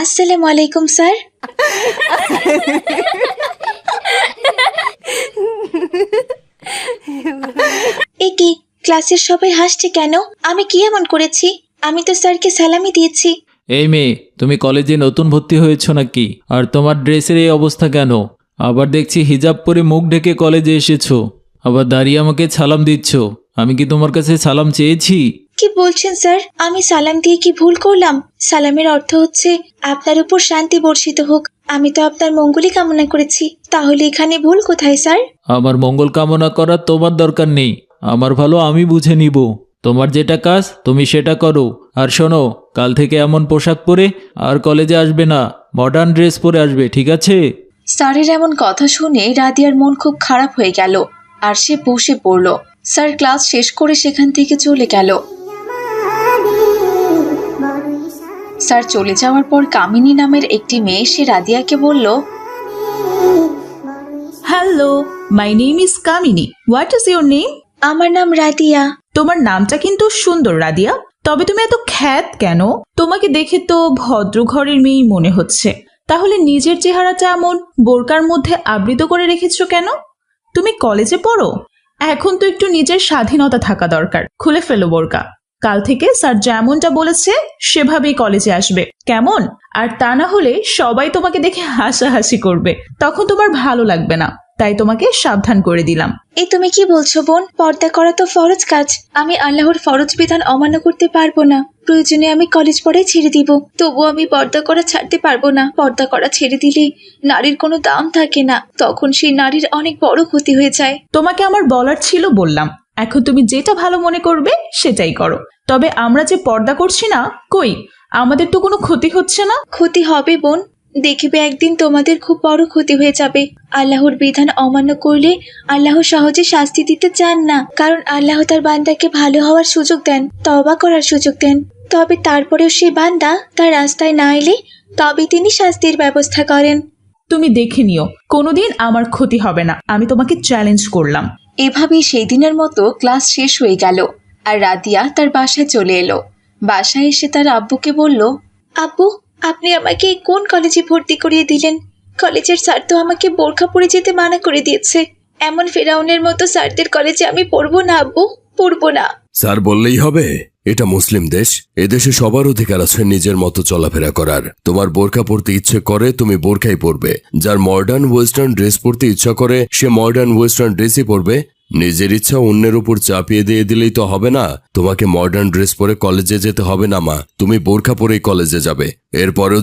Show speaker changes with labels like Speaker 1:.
Speaker 1: আসসালামু আলাইকুম স্যার। এ কি, ক্লাসের সবাই হাসছে কেন? আমি কি এমন করেছি? আমি তো স্যারকে সালামি দিয়েছি।
Speaker 2: এই মেয়ে, তুমি কলেজে নতুন ভর্তি হয়েছো নাকি? আর তোমার ড্রেসের এই অবস্থা কেন? আবার দেখছি হিজাব পরে মুখ ঢেকে কলেজে এসেছো, আবার দাঁড়িয়ে আমাকে সালাম দিচ্ছ। আমি কি তোমার কাছে সালাম চেয়েছি?
Speaker 1: কি বলছেন স্যার? আমি সালাম দিয়ে কি ভুল করলাম? সালামের অর্থ হচ্ছে আপনার উপর শান্তি বর্ষিত হোক। আমি তো আপনার মঙ্গলই কামনা করেছি। তাহলে এখানে ভুল কোথায় স্যার?
Speaker 2: আমার মঙ্গল কামনা করার তোমার দরকার নেই। আমার ভালো আমি বুঝে নিব। তোমার যেটা কাজ তুমি সেটা করো। আর শোনো, কাল থেকে এমন পোশাক পরে আর কলেজে আসবে না, মডার্ন ড্রেস পরে আসবে, ঠিক আছে?
Speaker 1: স্যারের এমন কথা শুনে রাদিয়ার মন খুব খারাপ হয়ে গেল আর সে বসে পড়ল। স্যার ক্লাস শেষ করে সেখান থেকে চলে গেল। স্যার চলে যাওয়ার পর কামিনী নামের একটি মেয়ে এসে রাদিয়াকে বলল,
Speaker 3: hello, my name is Kamini. What is your name?
Speaker 1: আমার নাম রাদিয়া।
Speaker 3: তোমার নামটা কিন্তু সুন্দর রাদিয়া, তবে তুমি এত খ্যাত কেন? তোমাকে দেখে তো ভদ্র ঘরের মেয়েই মনে হচ্ছে। তাহলে নিজের চেহারাটা এমন বোরকার মধ্যে আবৃত করে রেখেছো কেন? তুমি কলেজে পড়ো? এখন তো একটু নিজের স্বাধীনতা থাকা দরকার। খুলে ফেলো বোরকা। কাল থেকে স্যার যেমনটা বলেছে সেভাবেই কলেজে আসবে, কেমন? আর তা না হলে সবাই তোমাকে দেখে হাসাহাসি করবে, তখন তোমার ভালো লাগবে না। তাই তোমাকে সাবধান করে দিলাম।
Speaker 1: এই তুমি কি বলছো বোন? পর্দা করা তো ফরজ কাজ। আমি আল্লাহর ফরজ বিধান অমান্য করতে পারবো না। প্রয়োজনে আমি কলেজ পড়াই ছেড়ে দিব, তবুও আমি পর্দা করা ছাড়তে পারবো না। পর্দা করা ছেড়ে দিলে নারীর কোনো দাম থাকে না, তখন সেই নারীর অনেক বড় ক্ষতি হয়ে যায়।
Speaker 3: তোমাকে আমার বলার ছিল বললাম, এখন তুমি যেটা ভালো মনে করবে সেটাই করো। তবে আমরা যে পর্দা করছি না, কই আমাদের তো কোনো ক্ষতি হচ্ছে না।
Speaker 1: ক্ষতি হবে বোন, দেখবে একদিন তোমাদের খুব বড় ক্ষতি হয়ে যাবে। আল্লাহর বিধান অমান্য করলে আল্লাহ সহজে শাস্তি দিতে চান না, কারণ আল্লাহ তার বান্দাকে ভালো হওয়ার সুযোগ দেন, তওবা করার সুযোগ দেন। তবে তারপরেও সেই বান্দা তার রাস্তায় না এলে তবে তিনি শাস্তির ব্যবস্থা করেন।
Speaker 3: তুমি দেখে নিও, কোনোদিন আমার ক্ষতি হবে না, আমি তোমাকে চ্যালেঞ্জ করলাম।
Speaker 1: এভাবেই সেই দিনের মতো ক্লাস শেষ হয়ে গেল আর রাদিয়া তার বাসায় চলে এলো। বাসায় এসে তার আব্বুকে বলল, আব্বু, আপনি আমাকে কোন কলেজে ভর্তি করিয়ে দিলেন? কলেজের স্যার তো আমাকে বোরখা পরে যেতে মানা করে দিয়েছে। এমন ফেরাউনের মতো স্যারদের কলেজে আমি পড়বো না আব্বু, পড়বো না।
Speaker 4: স্যার বললেই হবে? এটা মুসলিম দেশ, এদেশে সবার অধিকার আছে নিজের মতো চলাফেরা করার। তোমার বোরকা পরতে ইচ্ছে করে তুমি বোরকাই পরবে, যার মডার্ন ওয়েস্টার্ন ড্রেস পরতে ইচ্ছা করে সে মডার্ন ওয়েস্টার্ন ড্রেসই পরবে। নিজের ইচ্ছা অন্যের উপর চাপিয়ে দিয়ে দিলেই তো হবে না। তোমাকে মডার্ন ড্রেস পরে কলেজে যেতে হবে না মা, তুমি বোরকা পরেই কলেজে যাবে। এরপরেও